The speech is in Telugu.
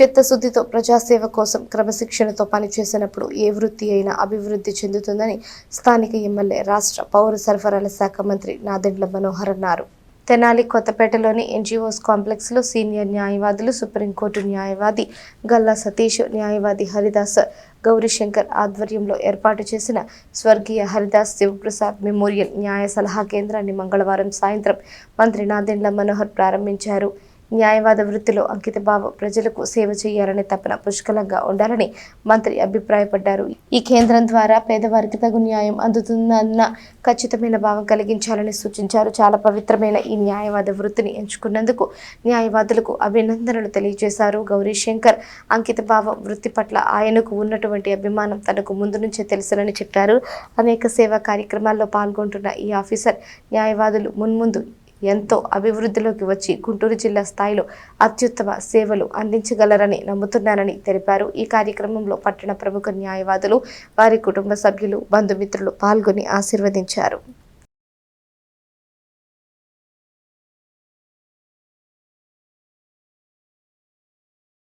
చిత్తశుద్ధితో ప్రజాసేవ కోసం క్రమశిక్షణతో పనిచేసినప్పుడు ఏ వృత్తి అయినా అభివృద్ధి చెందుతుందని స్థానిక ఎమ్మెల్యే రాష్ట్ర పౌర సరఫరాల శాఖ మంత్రి నాదెండ్ల మనోహర్ అన్నారు. తెనాలి కొత్తపేటలోని ఎన్జీఓస్ కాంప్లెక్స్లో సీనియర్ న్యాయవాదులు, సుప్రీంకోర్టు న్యాయవాది గల్లా సతీష్, న్యాయవాది హరిదాస్ గౌరీశంకర్ ఆధ్వర్యంలో ఏర్పాటు చేసిన స్వర్గీయ హరిదాస్ శివప్రసాద్ మెమోరియల్ న్యాయ సలహా కేంద్రాన్ని మంగళవారం సాయంత్రం మంత్రి నాదెండ్ల మనోహర్ ప్రారంభించారు. న్యాయవాద వృత్తిలో అంకితభావం, ప్రజలకు సేవ చేయాలనే తపన పుష్కలంగా ఉండాలని మంత్రి అభిప్రాయపడ్డారు. ఈ కేంద్రం ద్వారా పేదవారికి తగు న్యాయం అందుతుందన్న ఖచ్చితమైన భావం కలిగించాలని సూచించారు. చాలా పవిత్రమైన ఈ న్యాయవాద వృత్తిని ఎంచుకున్నందుకు న్యాయవాదులకు అభినందనలు తెలియజేశారు. గౌరీశంకర్ అంకితభావం, వృత్తి పట్ల ఆయనకు ఉన్నటువంటి అభిమానం తనకు ముందు నుంచే తెలుసునని చెప్పారు. అనేక సేవా కార్యక్రమాల్లో పాల్గొంటున్న ఈ ఆఫీసర్ న్యాయవాదులు మున్ముందు ఎంతో అభివృద్ధిలోకి వచ్చి గుంటూరు జిల్లా స్థాయిలో అత్యుత్తమ సేవలు అందించగలరని నమ్ముతున్నానని తెలిపారు. ఈ కార్యక్రమంలో పట్టణ ప్రముఖ న్యాయవాదులు, వారి కుటుంబ సభ్యులు, బంధుమిత్రులు పాల్గొని ఆశీర్వదించారు.